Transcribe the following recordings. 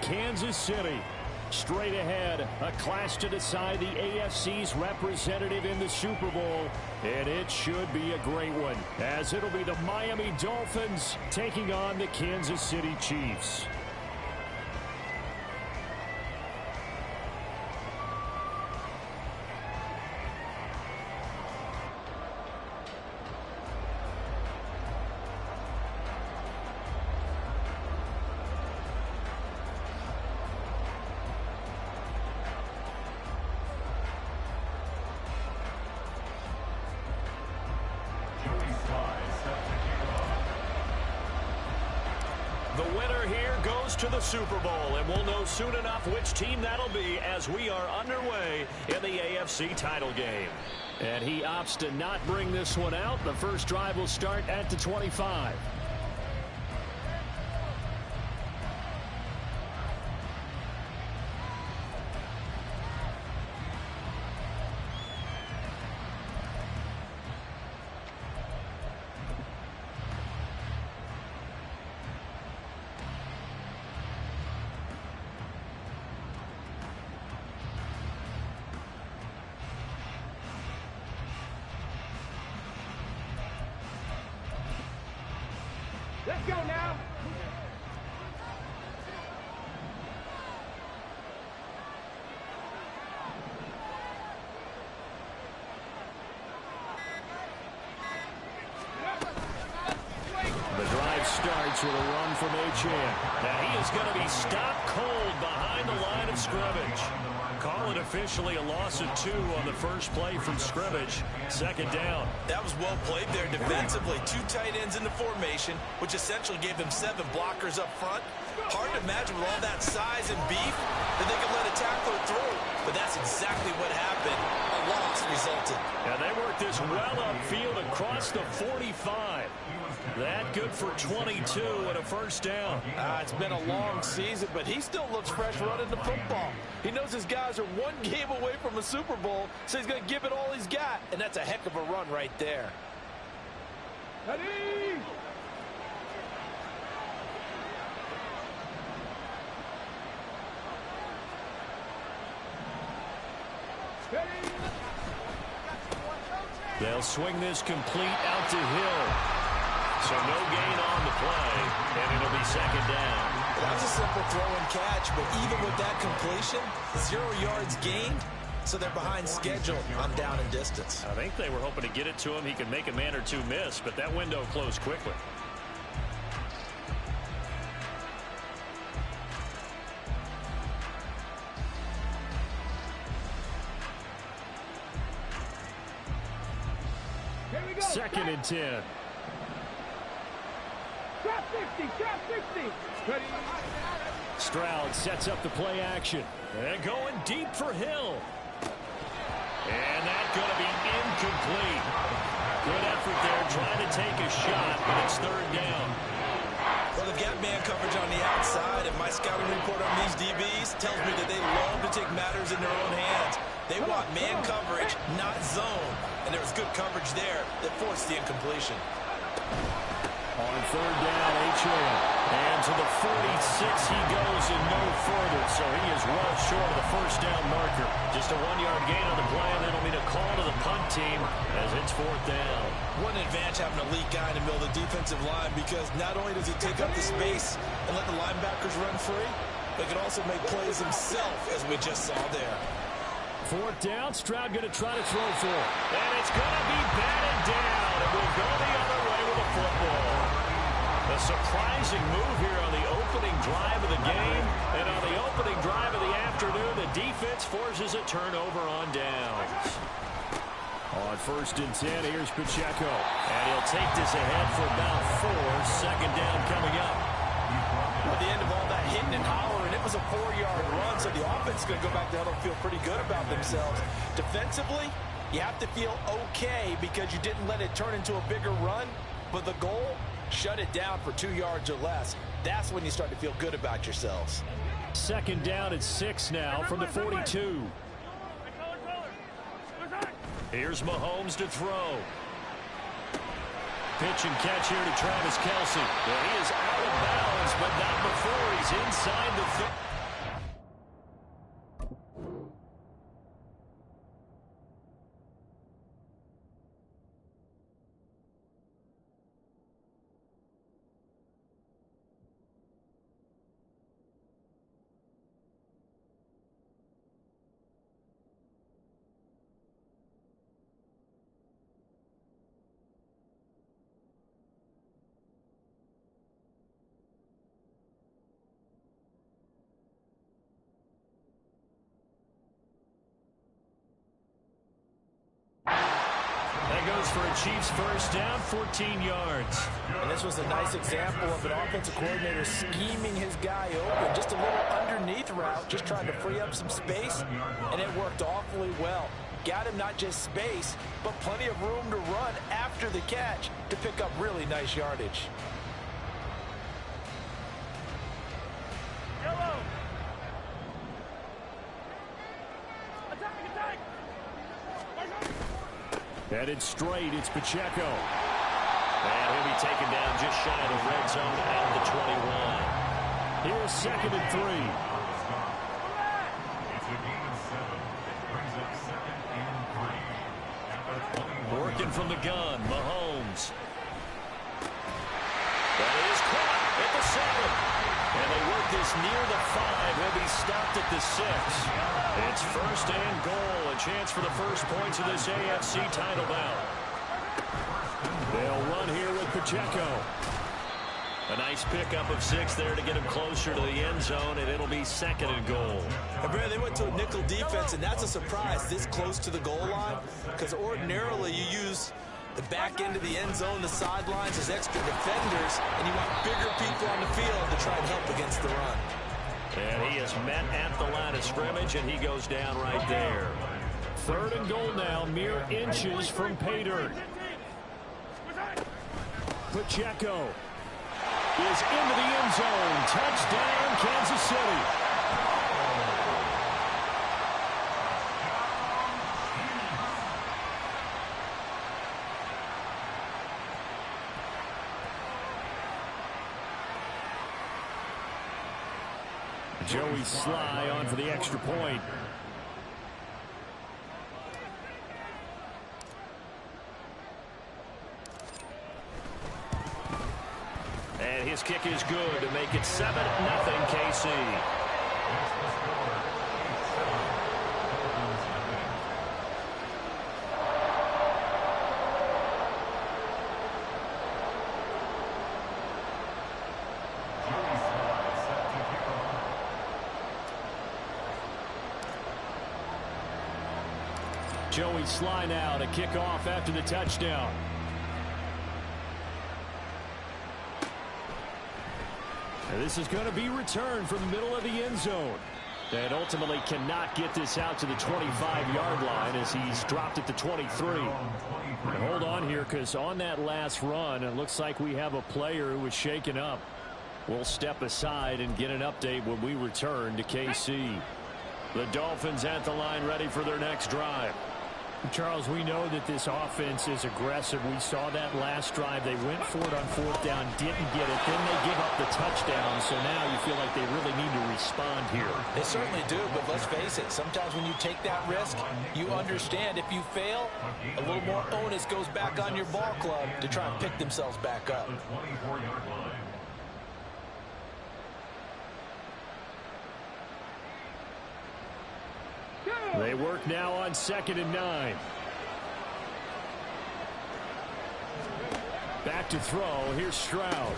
Kansas City. Straight ahead, a clash to decide the AFC's representative in the Super Bowl. And it should be a great one, as it'll be the Miami Dolphins taking on the Kansas City Chiefs. The winner here goes to the Super Bowl, and we'll know soon enough which team that'll be as we are underway in the AFC title game. And he opts to not bring this one out. The first drive will start at the 25. Let's go now. The drive starts with a run from Achane. And he is going to be stopped cold behind the line of scrimmage. Call it officially a loss of 2 on the first play from scrimmage. Second down. That was well played there defensively. 2 tight ends in the formation, which essentially gave them 7 blockers up front. Hard to imagine with all that size and beef that they could let a tackler through. But that's exactly what happened. A loss resulted. And they worked this well upfield across the 45. That good for 22 and a first down. It's been a long season, but he still looks fresh running the football. He knows his guys are 1 game away from a Super Bowl, so he's going to give it all he's got. And that's a heck of a run right there. Ready? They'll swing this complete out to Hill. So no gain on the play, and it'll be second down. That was a simple throw and catch, but even with that completion, 0 yards gained, so they're behind schedule on down and distance. I think they were hoping to get it to him. He could make a man or 2 miss, but that window closed quickly. Second and 10. Trap 60, trap 60. Ready? Stroud sets up the play action. And going deep for Hill. And that's going to be incomplete. Good effort there trying to take a shot, but it's third down. Well, they've got man coverage on the outside, and my scouting report on these DBs tells me that they love to take matters in their own hands. They want man coverage, not zone. And there was good coverage there that forced the incompletion. On third down, Achane. And to the 46 he goes and no further. So he is well short of the first down marker. Just a 1-yard gain on the play, and that'll be a call to the punt team as it's fourth down. What an advantage having an elite guy in the middle of the defensive line, because not only does he take up the space and let the linebackers run free, but he can also make plays himself, as we just saw there. Fourth down, Stroud going to try to throw for it. And it's going to be batted down. It will go the other way with a football. A surprising move here on the opening drive of the game. And on the opening drive of the afternoon, the defense forces a turnover on downs. On first and 10, here's Pacheco. And he'll take this ahead for about 4. Second down coming up. At the end of all that hitting and hollering, it was a 4-yard run, so the offense is going to go back down and feel pretty good about themselves. Defensively, you have to feel okay because you didn't let it turn into a bigger run, but the goal, shut it down for 2 yards or less. That's when you start to feel good about yourselves. Second down at 6 now from the 42. Here's Mahomes to throw. Pitch and catch here to Travis Kelce. Well, he is out of bounds, but not before he's inside the goes for a Chiefs first down, 14 yards. And this was a nice example of an offensive coordinator scheming his guy open. Just a little underneath route, just trying to free up some space, and it worked awfully well. Got him not just space, but plenty of room to run after the catch to pick up really nice yardage. Headed straight, it's Pacheco. And he'll be taken down just shy of the red zone at the 21. Here's 2nd and 3. Working from the gun, Mahomes. That is caught at the 7. And they work this near the 5. He'll be stopped at the 6. It's 1st and goal. A chance for the first points of this AFC title bout. They'll run here with Pacheco. A nice pickup of 6 there to get him closer to the end zone, and it'll be 2nd and goal. And Brad, they went to a nickel defense, and that's a surprise this close to the goal line, because ordinarily you use the back end of the end zone, the sidelines as extra defenders, and you want bigger people on the field to try and help against the run. And he is met at the line of scrimmage, and he goes down right there. 3rd and goal now, mere inches from pay dirt. Pacheco is into the end zone. Touchdown, Kansas City. Joey Sly on for the extra point. And his kick is good to make it 7-0 KC. Joey Sly now to kick off after the touchdown. And this is going to be returned from the middle of the end zone. And ultimately cannot get this out to the 25-yard line as he's dropped at the 23. And hold on here, because on that last run, it looks like we have a player who was shaken up. We'll step aside and get an update when we return to KC. The Dolphins at the line, ready for their next drive. Charles, we know that this offense is aggressive. We saw that last drive. They went for it on 4th down, didn't get it. Then they give up the touchdown. So now you feel like they really need to respond here. They certainly do, but let's face it. Sometimes when you take that risk, you understand if you fail, a little more onus goes back on your ball club to try and pick themselves back up. They work now on 2nd and 9. Back to throw. Here's Stroud.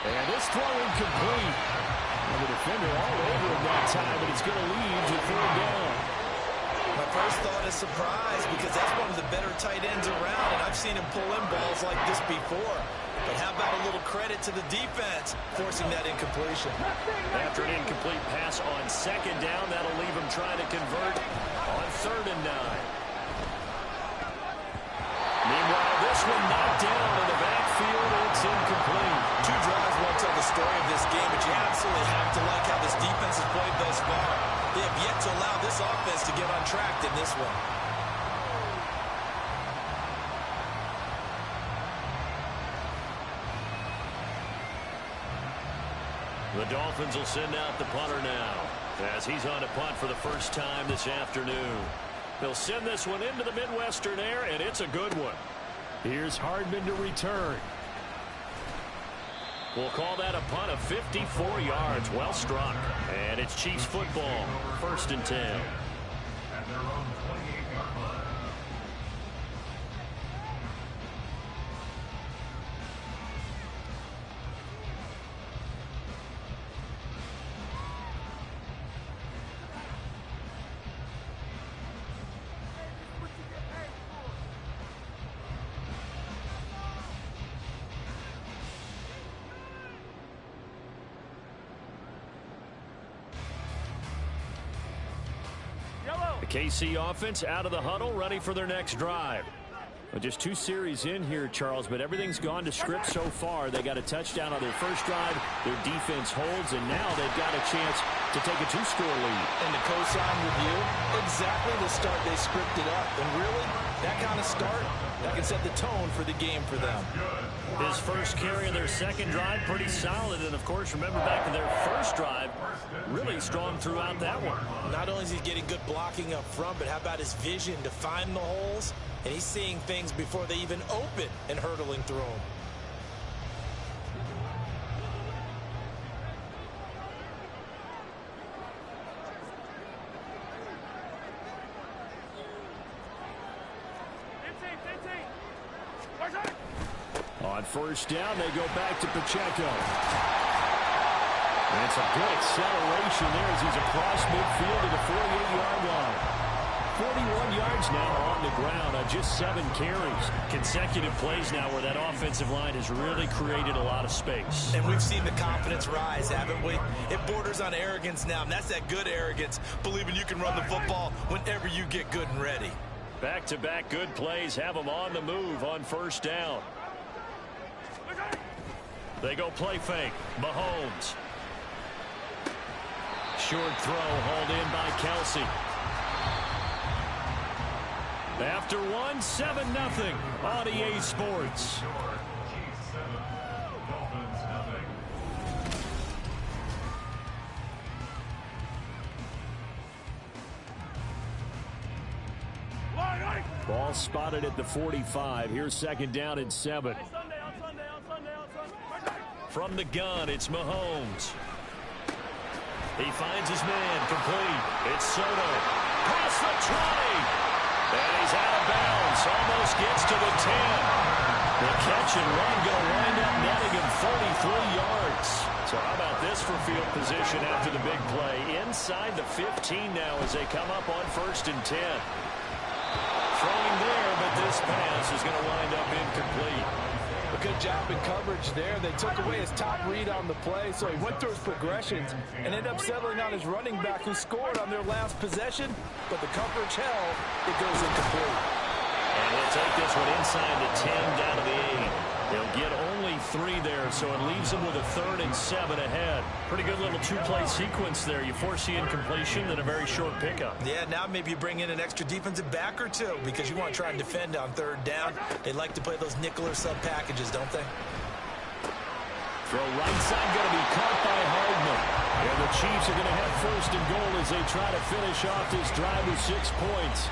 And this throw incomplete. And the defender all over him that time, but he's going to lead to 3rd down. My first thought is surprise, because that's one of the better tight ends around, and I've seen him pull in balls like this before. But how about a little credit to the defense forcing that incompletion? After an incomplete pass on 2nd down, that'll leave him trying to convert on 3rd and 9. Meanwhile, this one knocked down in the backfield. It's incomplete. 2 drives won't tell the story of this game, but you absolutely have to like how this defense has played thus far. They have yet to allow this offense to get on track in this one. The Dolphins will send out the punter now as he's on to punt for the first time this afternoon. They'll send this one into the Midwestern air, and it's a good one. Here's Hardman to return. We'll call that a punt of 54 yards. Well struck. And it's Chiefs football. 1st and 10. The KC offense out of the huddle, ready for their next drive. Well, just 2 series in here, Charles, but everything's gone to script so far. They got a touchdown on their first drive. Their defense holds, and now they've got a chance to take a 2-score lead. And to co-sign with you, exactly the start they scripted up. And really, that kind of start, that can set the tone for the game for them. His first carry in their second drive, pretty solid. And, of course, remember back to their first drive, really strong throughout that one. Not only is he getting good blocking up front, but how about his vision to find the holes? And he's seeing things before they even open and hurtling through them. On first down, they go back to Pacheco. And it's a good acceleration there as he's across midfield to the 48-yard line. 41 yards now on the ground on just 7 carries. Consecutive plays now where that offensive line has really created a lot of space. And we've seen the confidence rise, haven't we? It borders on arrogance now, and that's that good arrogance, believing you can run the football whenever you get good and ready. Back-to-back good plays have them on the move on first down. They go play fake. Mahomes. Short throw hauled in by Kelsey. After 1, 7-0 on EA Sports. Ball spotted at the 45. Here's second down and 7. From the gun, it's Mahomes. He finds his man, complete. It's Soto. Past the 20. And he's out of bounds. Almost gets to the 10. The catch and run going to wind up netting him 33 yards. So how about this for field position after the big play? Inside the 15 now as they come up on first and 10. Throwing there, but this pass is going to wind up incomplete. A good job in coverage there. They took away his top read on the play, so he went through his progressions and ended up settling on his running back who scored on their last possession, but the coverage held. It goes incomplete. And he'll take this one inside the 10 down to the 8. They'll get only 3 there, so it leaves them with a 3rd and 7 ahead. Pretty good little 2-play sequence there. You force the incompletion, then a very short pickup. Yeah, now maybe you bring in an extra defensive back or 2 because you want to try and defend on 3rd down. They like to play those nickel or sub packages, don't they? Throw right side going to be caught by Hardman. And the Chiefs are going to have first and goal as they try to finish off this drive with 6 points.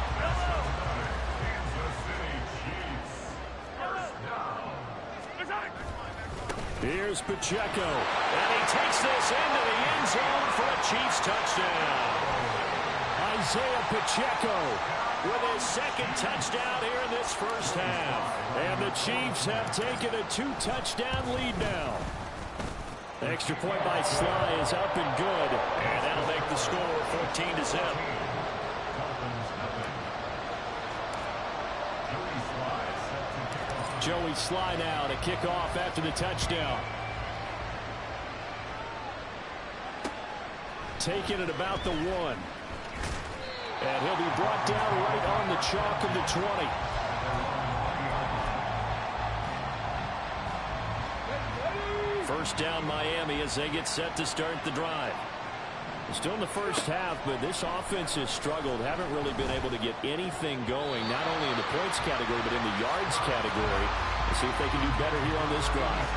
Here's Pacheco, and he takes this into the end zone for a Chiefs touchdown. Isaiah Pacheco with his 2nd touchdown here in this first half. And the Chiefs have taken a 2-touchdown lead now. The extra point by Sly is up and good, and that'll make the score 14-0. Joey Sly now to kick off after the touchdown. Taking it about the 1. And he'll be brought down right on the chalk of the 20. First down Miami as they get set to start the drive. Still in the first half, but this offense has struggled. Haven't really been able to get anything going, not only in the points category, but in the yards category. Let's see if they can do better here on this drive.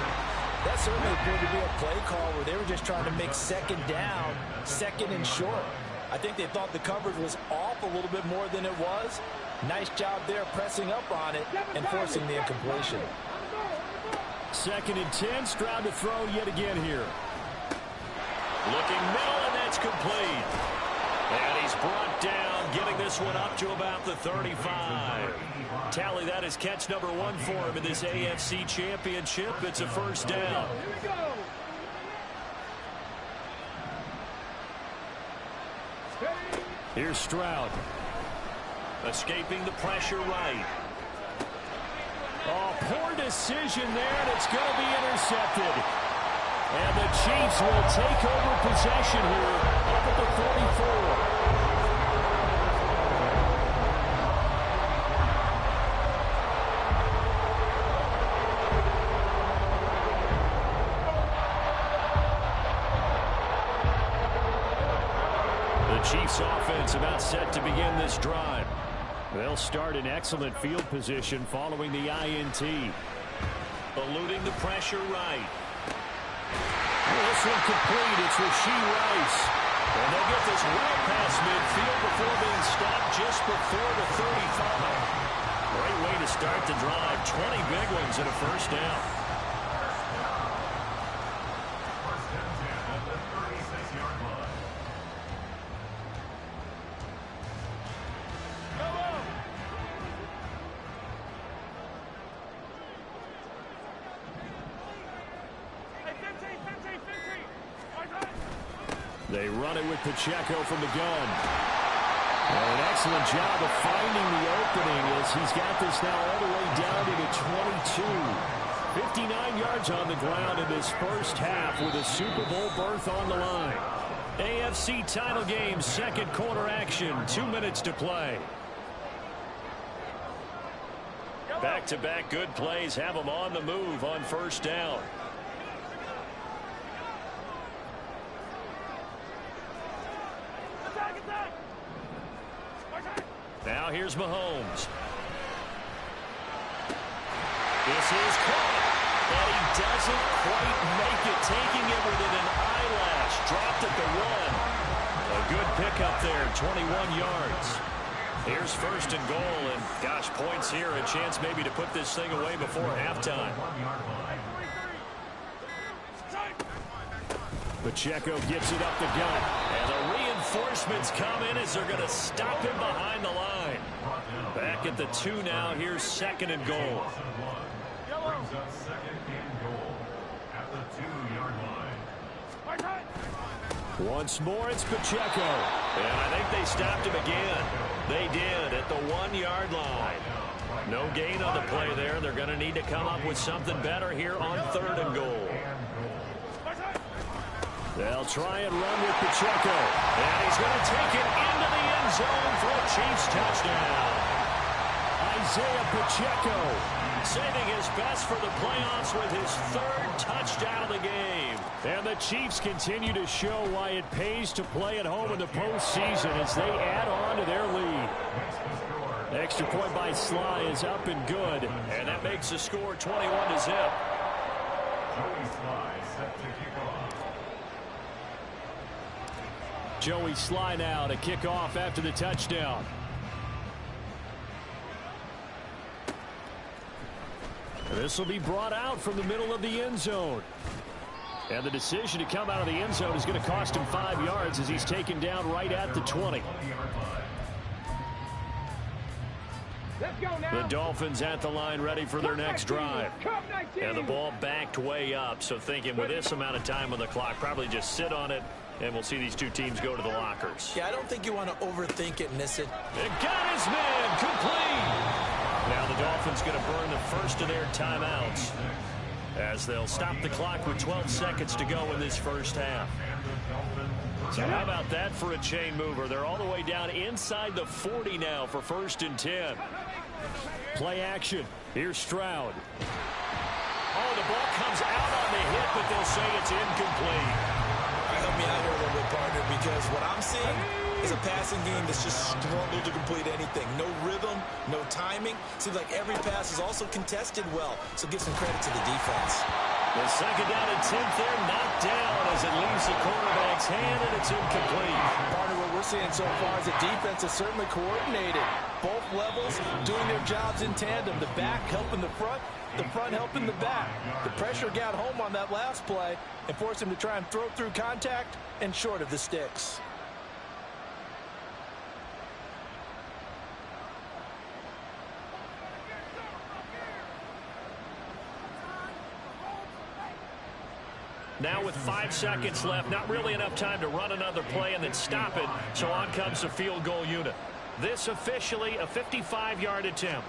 That certainly appeared to be a play call where they were just trying to make 2nd down, 2nd and short. I think they thought the coverage was off a little bit more than it was. Nice job there pressing up on it and forcing the incompletion. 2nd and 10, Stroud to throw yet again here. Looking middle, and that's complete. And he's brought down, getting this one up to about the 35. Tally, that is catch number 1 for him in this AFC Championship. It's a first down. Here's Stroud. Escaping the pressure right. Oh, poor decision there, and it's going to be intercepted. And the Chiefs will take over possession here up at the 44. The Chiefs offense about set to begin this drive. They'll start in excellent field position following the INT. Eluding the pressure right. This one complete. It's Rashee Rice. And they'll get this well past midfield before being stopped just before the 35. Great way to start the drive. 20 big ones and a first down. They run it with Pacheco from the gun. An excellent job of finding the opening as he's got this now all the way down to the 22. 59 yards on the ground in this first half with a Super Bowl berth on the line. AFC title game, second quarter action, 2 minutes to play. Back-to-back good plays have them on the move on first down. Now here's Mahomes. This is caught. And he doesn't quite make it, taking it within an eyelash. Dropped at the 1. A good pickup there, 21 yards. Here's first and goal, and gosh, points here, a chance maybe to put this thing away before halftime. Pacheco gets it up the gut, and the reinforcements come in as they're going to stop him behind the line. Back at the 2 now. Here's second and goal. Once more, it's Pacheco. And I think they stopped him again. They did at the 1-yard line. No gain on the play there. They're going to need to come up with something better here on third and goal. They'll try and run with Pacheco. And he's going to take it into the end zone for a Chiefs touchdown. Isaiah Pacheco saving his best for the playoffs with his 3rd touchdown of the game. And the Chiefs continue to show why it pays to play at home in the postseason as they add on to their lead. Extra point by Sly is up and good. And that makes the score 21-0. Joey Sly now to kick off after the touchdown. This will be brought out from the middle of the end zone. And the decision to come out of the end zone is going to cost him 5 yards as he's taken down right at the 20. Let's go now. The Dolphins at the line ready for their next drive. And the ball backed way up, so thinking with this amount of time on the clock, probably just sit on it, and we'll see these two teams go to the lockers. Yeah, I don't think you want to overthink it, miss it. It got his man complete. Now the Dolphins going to burn the first of their timeouts as they'll stop the clock with 12 seconds to go in this first half. So how about that for a chain mover? They're all the way down inside the 40 now for 1st and 10. Play action. Here's Stroud. Oh, the ball comes out on the hit, but they'll say it's incomplete. Help me out here a little bit, partner, because what I'm seeing is a passing game that's just struggled to complete anything. No rhythm, no timing. Seems like every pass is also contested well, so give some credit to the defense. The second down and 10th there, knocked down as it leaves the quarterback's hand, and it's incomplete. Partner, what we're seeing so far is the defense is certainly coordinated. Both levels doing their jobs in tandem. The back helping the front helping the back. The pressure got home on that last play and forced him to try and throw through contact and short of the sticks. Now with 5 seconds left, not really enough time to run another play and then stop it, so on comes the field goal unit. This officially a 55-yard attempt.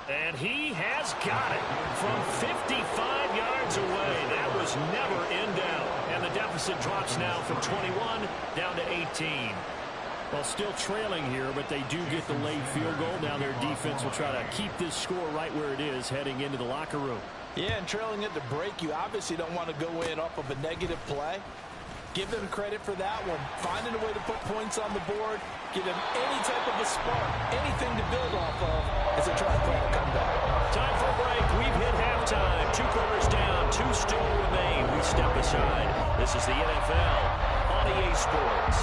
And he has got it from 55 yards away. That was never in doubt. And the deficit drops now from 21 down to 18. Well, still trailing here, but they do get the late field goal. Now their defense will try to keep this score right where it is heading into the locker room. Yeah, and trailing at the break, you obviously don't want to go in off of a negative play. Give them credit for that one. Finding a way to put points on the board, give them any type of a spark, anything to build off of as they try to plan a comeback. Time for a break. We've hit halftime. 2 quarters down, 2 still remain. We step aside. This is the NFL on EA Sports.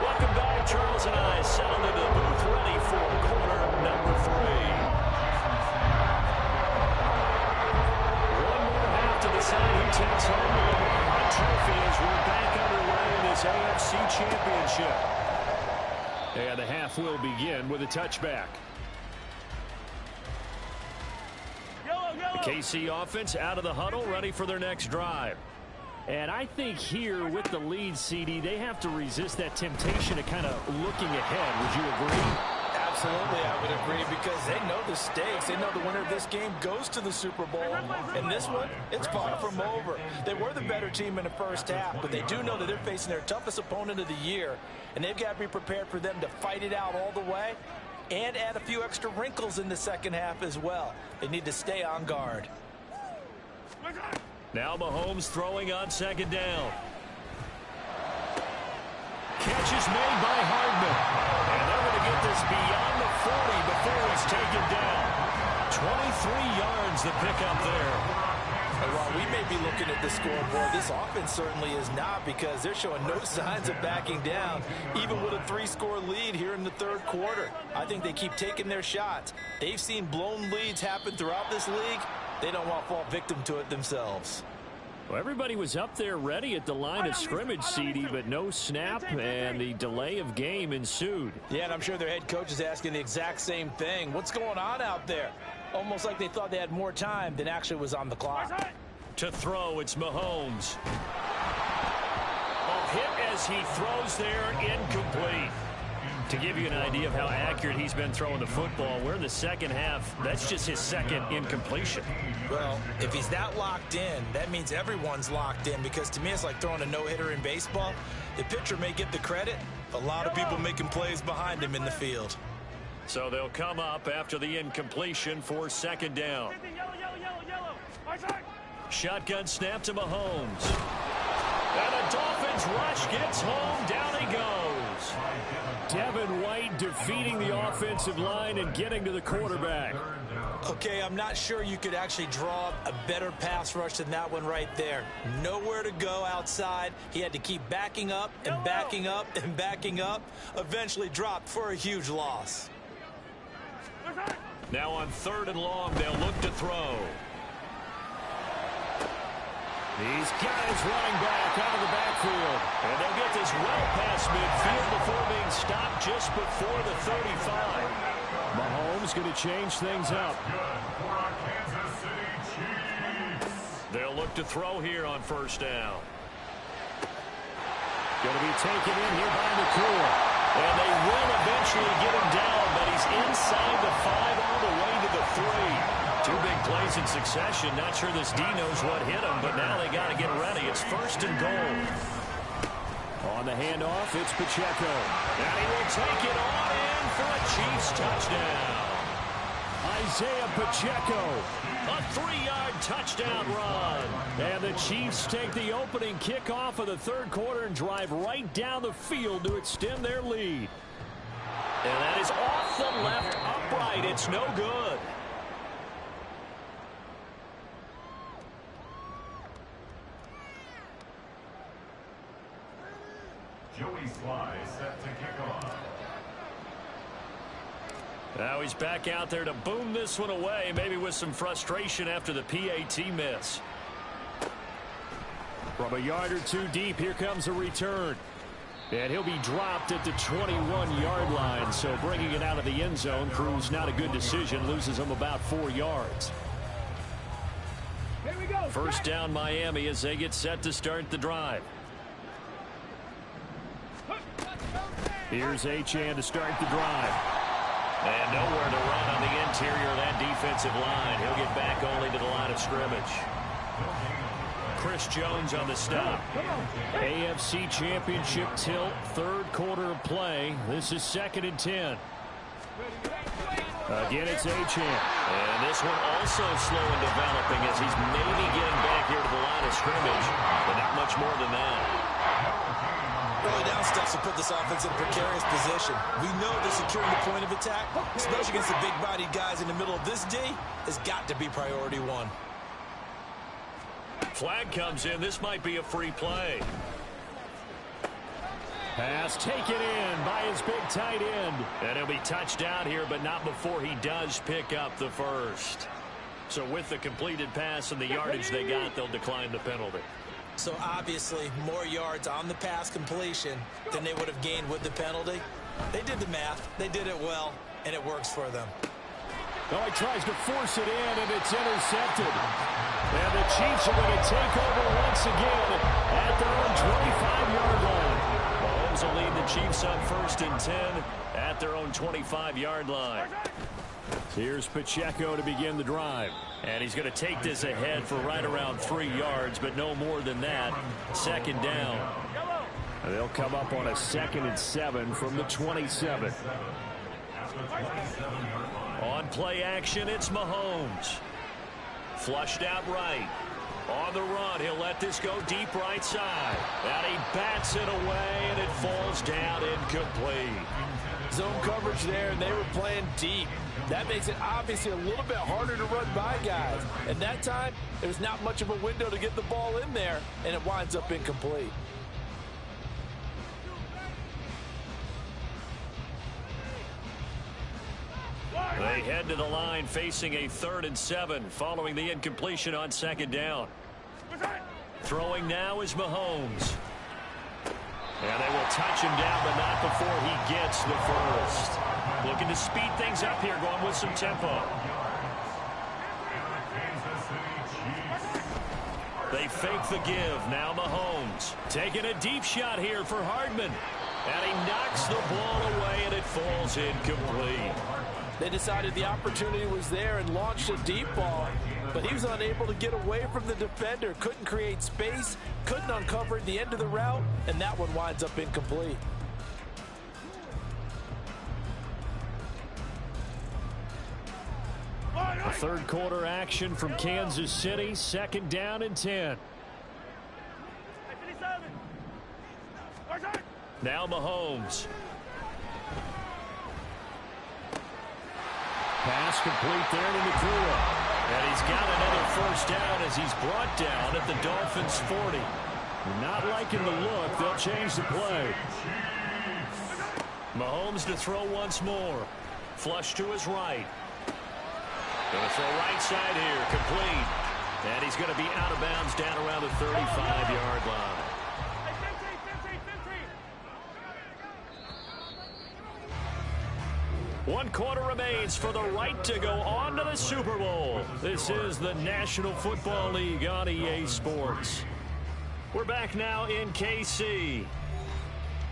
Welcome back. Charles and I settled into the booth, ready for quarter number 3. Who takes home the Hot Trophy as we're back underway in this AFC Championship. And the half will begin with a touchback. The KC offense out of the huddle, ready for their next drive. And I think here with the lead, CD, they have to resist that temptation of kind of looking ahead. Would you agree? Absolutely, I would agree, because they know the stakes. They know the winner of this game goes to the Super Bowl. And this one, it's far from over. They were the better team in the first half, but they do know that they're facing their toughest opponent of the year. And they've got to be prepared for them to fight it out all the way and add a few extra wrinkles in the second half as well. They need to stay on guard. Now Mahomes throwing on second down. Catch is made by Hardman. And they're going to get this beyond the 40 before he's taken down. 23 yards the pickup there. And while we may be looking at the scoreboard, this offense certainly is not, because they're showing no signs of backing down, even with a 3-score lead here in the third quarter. I think they keep taking their shots. They've seen blown leads happen throughout this league. They don't want to fall victim to it themselves. Well, everybody was up there ready at the line of scrimmage, CD, but no snap, and the delay of game ensued. Yeah, and I'm sure their head coach is asking the exact same thing. What's going on out there? Almost like they thought they had more time than actually was on the clock. To throw, it's Mahomes. A hit as he throws there, incomplete. To give you an idea of how accurate he's been throwing the football, we're in the second half. That's just his second incompletion. Well, if he's that locked in, that means everyone's locked in, because to me it's like throwing a no-hitter in baseball. The pitcher may get the credit, a lot of people making plays behind him in the field. So they'll come up after the incompletion for second down. Shotgun snap to Mahomes. And the Dolphins rush gets home. Down he goes. Devin White defeating the offensive line and getting to the quarterback. Okay, I'm not sure you could actually draw a better pass rush than that one right there. Nowhere to go outside. He had to keep backing up and backing up and backing up. Eventually dropped for a huge loss. Now on 3rd and long, they'll look to throw. He's got his running back out of the backfield. And they'll get this well past midfield before being stopped just before the 35. Mahomes going to change things up. They'll look to throw here on 1st down. Going to be taken in here by McCoy. And they will eventually get him down, but he's inside the 5 all the way to the 3. 2 big plays in succession. Not sure this D knows what hit him, but now they got to get ready. It's 1st and goal. On the handoff, it's Pacheco. And he will take it on in for a Chiefs touchdown. Isaiah Pacheco, a 3-yard touchdown run. And the Chiefs take the opening kickoff of the 3rd quarter and drive right down the field to extend their lead. And that is off the left upright. It's no good. Joey Sly set to kick off. Now he's back out there to boom this one away, maybe with some frustration after the PAT miss. From a yard or 2 deep, here comes a return. And he'll be dropped at the 21-yard line, so bringing it out of the end zone proves not a good decision, loses him about 4 yards. Here we go. 1st down Miami as they get set to start the drive. Here's Achane to start the drive. And nowhere to run on the interior of that defensive line. He'll get back only to the line of scrimmage. Chris Jones on the stop. AFC Championship tilt, 3rd quarter of play. This is 2nd and 10. Again, it's Achane. And this one also slow in developing as he's maybe getting back here to the line of scrimmage, but not much more than that. Early down steps will put this offense in a precarious position. We know that securing the point of attack, especially against the big-bodied guys in the middle of this D, has got to be priority one. Flag comes in. This might be a free play. Pass taken in by his big tight end. And he'll be touched down here, but not before he does pick up the first. So with the completed pass and the yardage they got, they'll decline the penalty. So obviously more yards on the pass completion than they would have gained with the penalty. They did the math. They did it well, and it works for them. Oh, he tries to force it in, and it's intercepted. And the Chiefs are going to take over once again at their own 25-yard line. Mahomes will lead the Chiefs up 1st and 10 at their own 25-yard line. Here's Pacheco to begin the drive. And he's going to take this ahead for right around 3 yards, but no more than that. 2nd down. And they'll come up on a 2nd and 7 from the 27. On play action, it's Mahomes. Flushed out right. On the run, he'll let this go deep right side. And he bats it away, and it falls down incomplete. Zone coverage there, and they were playing deep. That makes it obviously a little bit harder to run by guys. And that time, there's not much of a window to get the ball in there, and it winds up incomplete. They head to the line facing a 3rd and 7 following the incompletion on 2nd down. Throwing now is Mahomes. And they will touch him down, but not before he gets the first. Looking to speed things up here, going with some tempo. They fake the give. Now Mahomes taking a deep shot here for Hardman. And he knocks the ball away, and it falls incomplete. They decided the opportunity was there and launched a deep ball, but he was unable to get away from the defender, couldn't create space, couldn't uncover the end of the route, and that one winds up incomplete. A 3rd quarter action from Kansas City, 2nd down and 10. Now Mahomes. Pass complete there to McCool. And he's got another 1st down as he's brought down at the Dolphins' 40. Not liking the look. They'll change the play. Mahomes to throw once more. Flush to his right. Going to throw right side here. Complete. And he's going to be out of bounds down around the 35-yard line. One quarter remains for the right to go on to the Super Bowl. This is the National Football League on EA Sports. We're back now in KC.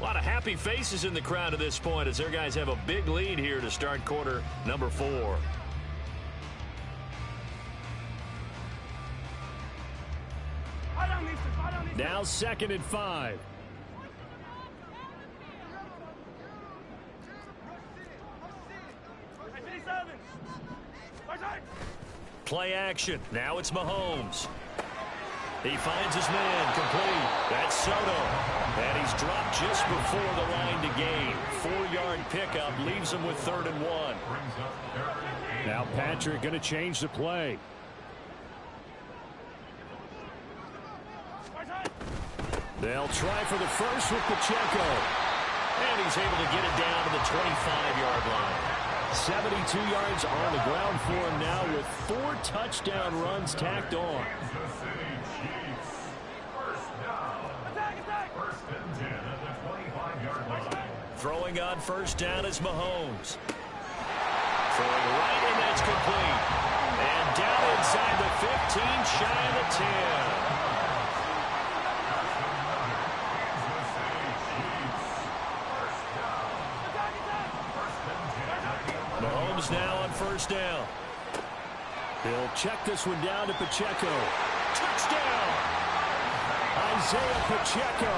A lot of happy faces in the crowd at this point as their guys have a big lead here to start quarter number 4. Now 2nd and 5. Play action. Now it's Mahomes. He finds his man. Complete. That's Soto. And he's dropped just before the line to gain. 4-yard pickup leaves him with 3rd and 1. Now Patrick going to change the play. They'll try for the first with Pacheco. And he's able to get it down to the 25-yard line. 72 yards on the ground for him now with 4 touchdown runs tacked on. Throwing on 1st down is Mahomes. Throwing right, and that's complete. And down inside the 15, shy of the 10. Mahomes now on 1st down. He'll check this one down to Pacheco. Touchdown! Isaiah Pacheco,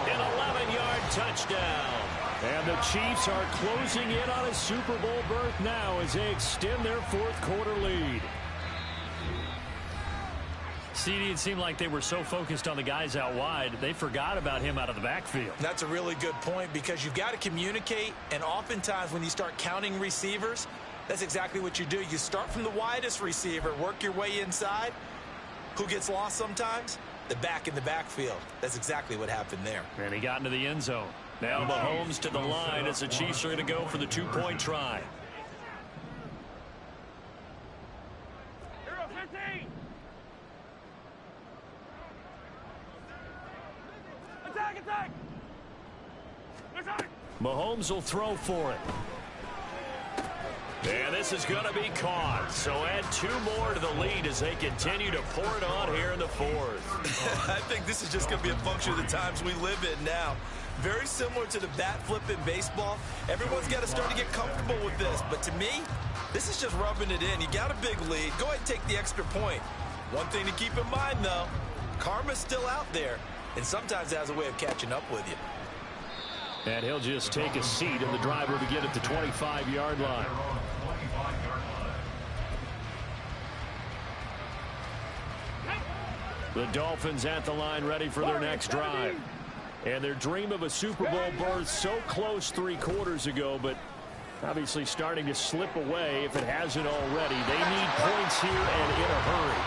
an 11-yard touchdown. And the Chiefs are closing in on a Super Bowl berth now as they extend their fourth quarter lead. CD, it seemed like they were so focused on the guys out wide, they forgot about him out of the backfield. That's a really good point because you've got to communicate, and oftentimes when you start counting receivers, that's exactly what you do. You start from the widest receiver, work your way inside. Who gets lost sometimes? The back in the backfield. That's exactly what happened there. And he got into the end zone. Now Mahomes to the line as the Chiefs are going to go for the two-point try. Mahomes will throw for it. And this is going to be caught. So add 2 more to the lead as they continue to pour it on here in the fourth. I think this is just going to be a function of the times we live in now. Very similar to the bat flip in baseball. Everyone's got to start to get comfortable with this. But to me, this is just rubbing it in. You got a big lead. Go ahead and take the extra point. One thing to keep in mind, though, karma's still out there. And sometimes it has a way of catching up with you. And he'll just take a seat, and the driver will begin at the 25-yard line. The Dolphins at the line ready for their next drive. And their dream of a Super Bowl berth so close 3 quarters ago, but obviously starting to slip away if it hasn't already. They need points here and in a hurry.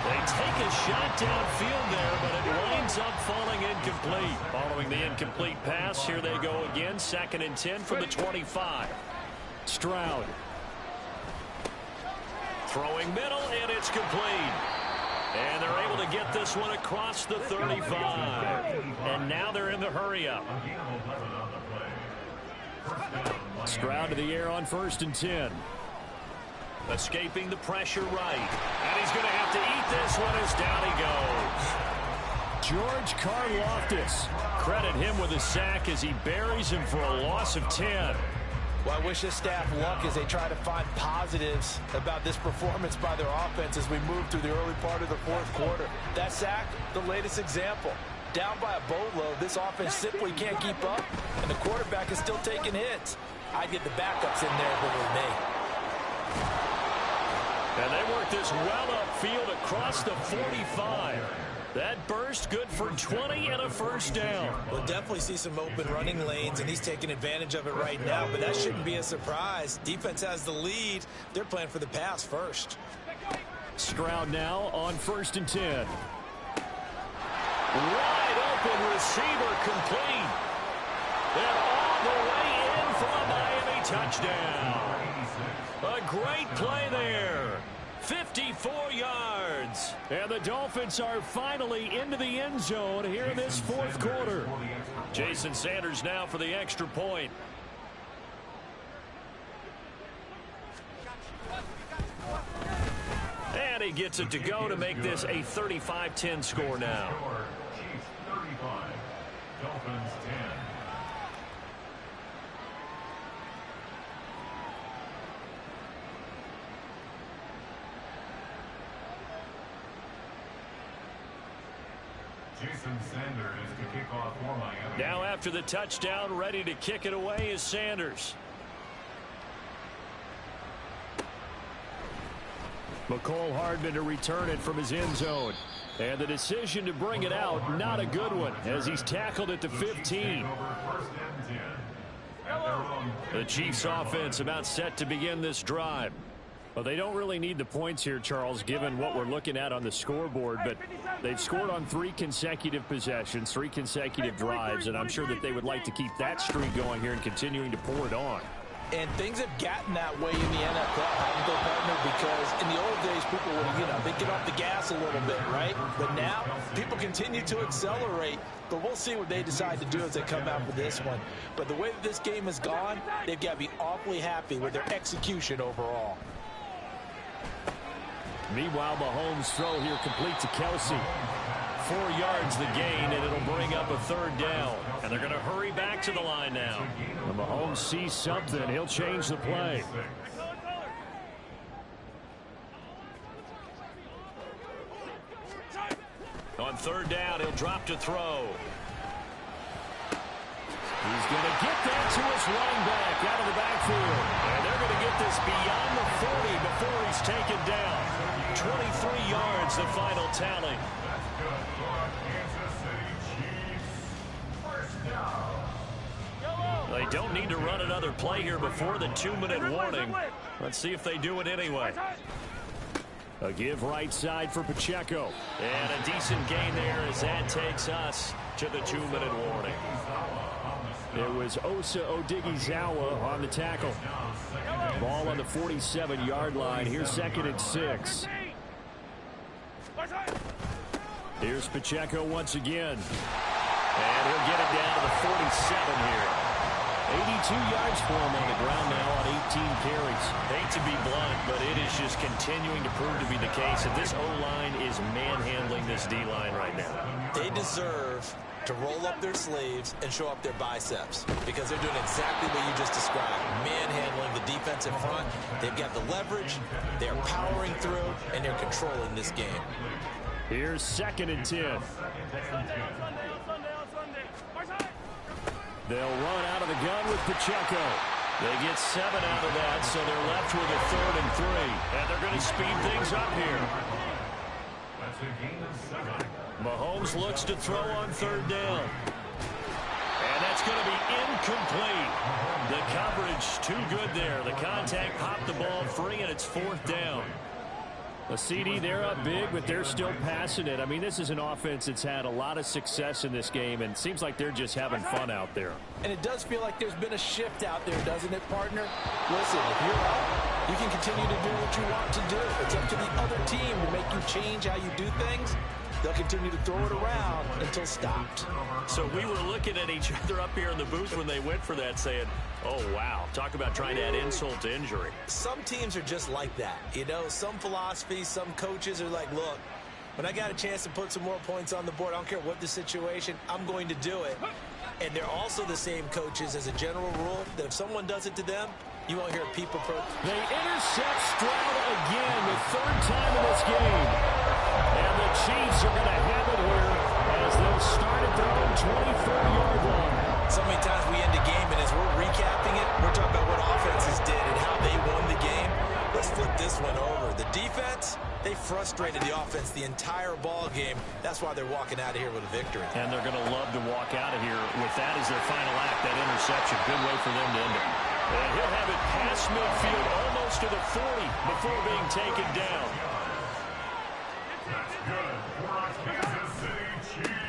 They take a shot downfield there, but it winds up falling incomplete. Following the incomplete pass, here they go again. 2nd and 10 from the 25. Stroud. Throwing middle, and it's complete. And they're able to get this one across the 35. And now they're in the hurry-up. Stroud to the air on 1st and 10. Escaping the pressure right. And he's going to have to eat this one as down he goes. George Karlaftis. Credit him with a sack as he buries him for a loss of 10. Well, I wish this staff luck as they try to find positives about this performance by their offense as we move through the early part of the fourth quarter. That sack, the latest example. Down by a boatload, this offense simply can't keep up, and the quarterback is still taking hits. I'd get the backups in there if it were me. And they work this well upfield across the 45. That burst good for 20 and a first down. We'll definitely see some open running lanes, and he's taking advantage of it right now, but that shouldn't be a surprise. Defense has the lead. They're playing for the pass first. Stroud now on 1st and 10. Wide open receiver complete. And all the way in for a Miami touchdown. A great play there. 54 yards. And the Dolphins are finally into the end zone here in this fourth quarter. Jason Sanders now for the extra point. And he gets it to go to make this a 35-10 score now. Chiefs 35, Dolphins 10. Jason Sanders to kick off for Miami. Now after the touchdown, ready to kick it away is Sanders. McCole Hardman to return it from his end zone. And the decision to bring it out, not a good one, as he's tackled at the 15. The Chiefs offense about set to begin this drive. Well, they don't really need the points here, Charles, given what we're looking at on the scoreboard, but they've scored on 3 consecutive possessions, 3 consecutive drives, and I'm sure that they would like to keep that streak going here and continuing to pour it on. And things have gotten that way in the NFL, haven't they, partner? Because in the old days, people would, they'd get off the gas a little bit, right? But now, people continue to accelerate. But we'll see what they decide to do as they come out for this one. But the way that this game has gone, they've got to be awfully happy with their execution overall. Meanwhile, Mahomes' throw here complete to Kelsey. 4 yards the gain, and it'll bring up a 3rd down. And they're going to hurry back to the line now. And Mahomes sees something. He'll change the play. On 3rd down, he'll drop to throw. He's going to get that to his running back out of the backfield. And they're going to get this beyond the 40 before he's taken down. 23 yards, the final tally. They don't need to run another play here before the 2-minute warning. Let's see if they do it anyway. A give right side for Pacheco. And a decent gain there as that takes us to the 2-minute warning. It was Osa Odighizuwa on the tackle. Ball on the 47-yard line. Here's 2nd and 6. Here's Pacheco once again. And he'll get it down to the 47 here. 82 yards for him on the ground now on 18 carries. Hate to be blunt, but it is just continuing to prove to be the case that this O-line is manhandling this D-line right now. They deserve to roll up their sleeves and show up their biceps because they're doing exactly what you just described. Manhandling the defensive front. They've got the leverage, they're powering through, and they're controlling this game. Here's 2nd and 10. They'll run out of the gun with Pacheco. They get 7 out of that, so they're left with a 3rd and 3. And they're going to speed things up here. That's a gain of 7. Mahomes looks to throw on 3rd down. And that's going to be incomplete. The coverage too good there. The contact popped the ball free, and it's 4th down. A CD, they're up big, but they're still passing it. I mean, this is an offense that's had a lot of success in this game, and it seems like they're just having fun out there. And it does feel like there's been a shift out there, doesn't it, partner? Listen, if you're up, you can continue to do what you want to do. It's up to the other team to make you change how you do things. They'll continue to throw it around until stopped. So we were looking at each other up here in the booth when they went for that saying, oh, wow, talk about trying to add insult to injury. Some teams are just like that. You know, some philosophies, some coaches are like, look, when I got a chance to put some more points on the board, I don't care what the situation, I'm going to do it. And they're also the same coaches as a general rule that if someone does it to them, you won't hear people. They intercept Stroud again, the 3rd time in this game. And the Chiefs are going to have it here as they'll start at their own 24-yard line. So many times we end a game, and as we're recapping it, we're talking about what offenses did and how they won the game. Let's flip this one over. The defense, they frustrated the offense the entire ball game. That's why they're walking out of here with a victory. And they're going to love to walk out of here with that as their final act, that interception. Good way for them to end it. And he'll have it past midfield almost to the 40 before being taken down.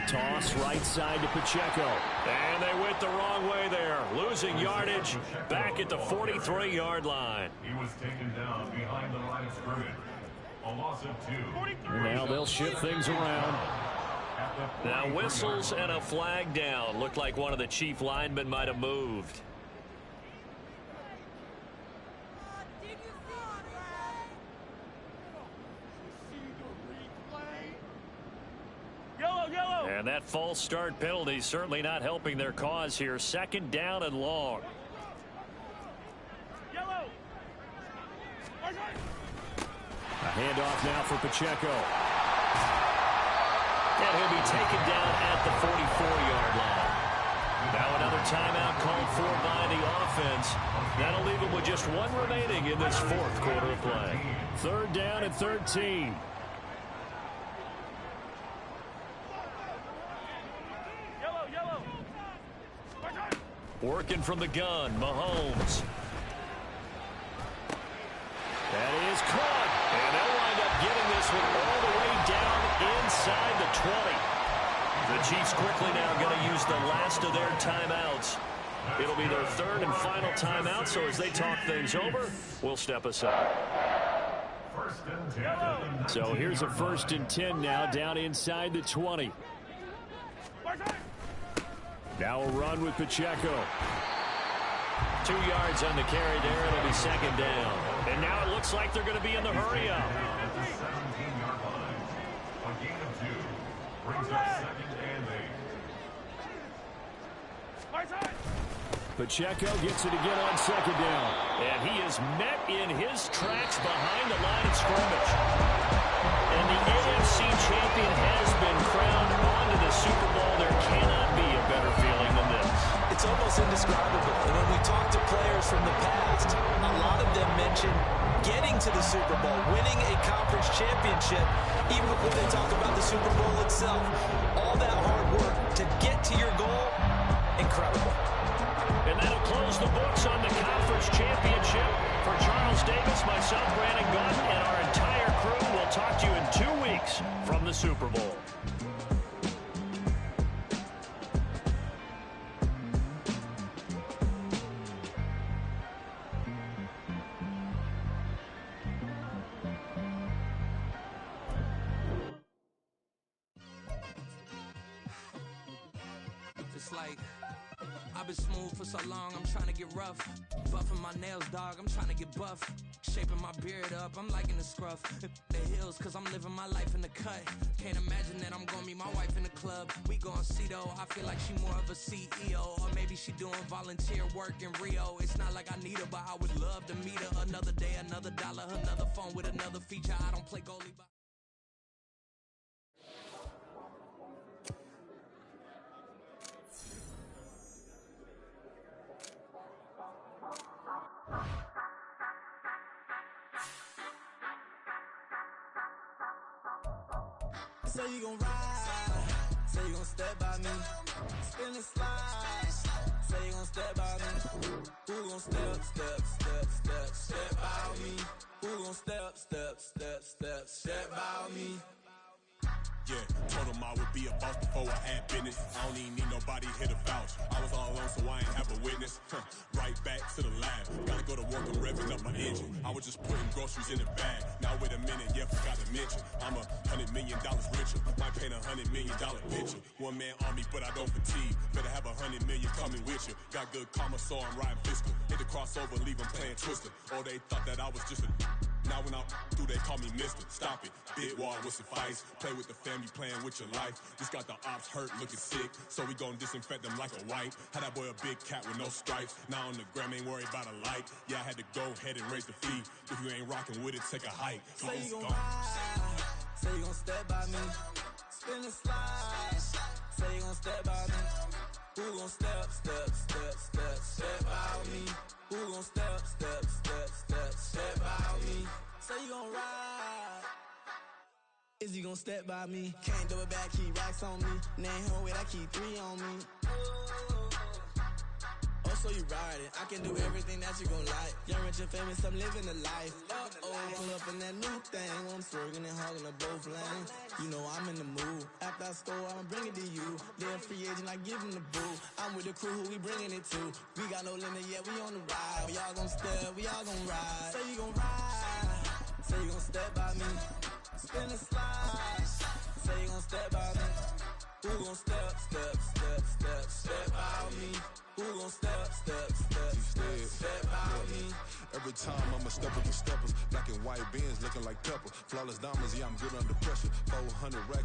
Toss right side to Pacheco. And they went the wrong way there. Losing yardage back at the 43-yard line. He was taken down behind the line of scrimmage. A loss of 2. Now they'll shift things around. Now whistles and a flag down. Looked like one of the Chief linemen might have moved. And that false start penalty certainly not helping their cause here. 2nd down and long. A handoff now for Pacheco. And he'll be taken down at the 44-yard line. Now another timeout called for by the offense. That'll leave them with just 1 remaining in this 4th quarter of play. 3rd down and 13. Working from the gun, Mahomes. That is caught. And they'll wind up getting this one all the way down inside the 20. The Chiefs quickly now going to use the last of their timeouts. It'll be their 3rd and final timeout, so as they talk things over, we'll step aside. So here's a 1st and 10 now down inside the 20. Now a run with Pacheco. 2 yards on the carry there. It'll be 2nd down. And now it looks like they're going to be in the hurry up. A gain of 2 brings up 2nd and 8. Pacheco gets it again on 2nd down. And he is met in his tracks behind the line of scrimmage. And the AFC champion has been crowned onto the Super Bowl. There cannot be a better feeling than this. It's almost even before they talk about the Super Bowl itself. All that hard work to get to your goal, incredible. And that'll close the books on the conference championship. For Charles Davis, myself, Brandon Gaudin, and our entire crew, we'll talk to you in 2 weeks from the Super Bowl. It's like I've been smooth for so long, I'm trying to get rough. Buffing my nails, dog, I'm trying to get buff. Shaping my beard up, I'm liking the scruff. The hills, cause I'm living my life in the cut. Can't imagine that I'm gonna meet my wife in the club. We gon' see though, I feel like she more of a CEO. Or maybe she doing volunteer work in Rio. It's not like I need her, but I would love to meet her. Another day, another dollar, another phone with another feature. I don't play goalie, but Say you gon' ride, say you gon' step by me, spin and slide, say you gon' step by me, who gon' step by me, who gon' step by me. Yeah, told him I would be a boss before I had business. I don't even need nobody here to vouch. I was all alone, so I ain't have a witness. Right back to the lab. Gotta go to work, I'm revving up my engine. I was just putting groceries in the bag. Now wait a minute, yeah, forgot to mention. I'm $100 million richer. Might paint $100 million picture. One man army, but I don't fatigue. Better have 100 million coming with you. Got good karma, so I'm riding fiscal. Hit the crossover, leave them playing Twister. Oh, they thought that I was just a... Now when I'm through, they call me Mister. Stop it. Big wall would suffice. Play with the family, playing with your life. Just got the ops hurt, looking sick. So we gon' disinfect them like a wipe. Had that boy a big cat with no stripes. Now on the gram, ain't worried about a light. Yeah, I had to go ahead and raise the fee. If you ain't rocking with it, take a hike. Say you gon' ride, say you gon' step by me, spin and slide, say you gon' step by me, who gon' step by me, who gon' step by me, say you gon' ride, is you gon' step by me, can't do it back, keep racks on me, name home with I keep 3 on me. Oh, so you ride it. I can do everything that you gon' like. Young, rich, and famous, I'm living the life. Pull up in that new thing. I'm swerving and hogging up both lanes. You know I'm in the mood. After I score, I'ma bring it to you. They're a free agent, I give them the boo. I'm with the crew, who we bringing it to. We got no limit, yeah, we on the ride. We all gon' step, we all gon' ride. Say you gon' ride. Say you gon' step by me. Spin and slide. Say you gon' step by me. Who gon' step by me? Who gon' step by me? Every time I'm a step with the steppers. Black and white beans looking like pepper. Flawless diamonds, yeah, I'm good under pressure. 400 racks.